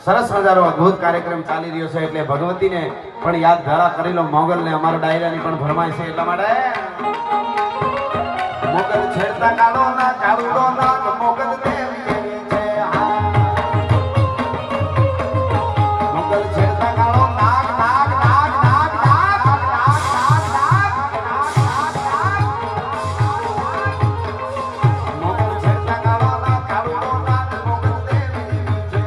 સરસ મજાનો અદ્ભુત કાર્યક્રમ ચાલી રહ્યો છે એટલે ભગવતીને પણ યાદ ધરા કરી લો. મોગલને અમારો ડાયરાની પણ ભરમાય છે એટલા માટે મોગલ છેડતા કાળો ના કાળુડો ના મોગલ દેવી એવી છે. મોગલ છેડતા કાળો નાગ નાગ નાગ નાગ નાગ નાગ નાગ નાગ મોગલ છેડતા કાળો ના કાળુડો ના મોગલ દેવી એવી છે.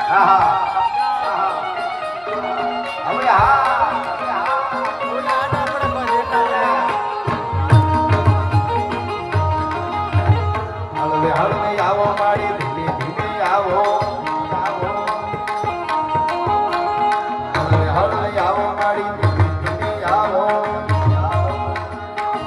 હા હવે હા હળવે હળવે આવો મારી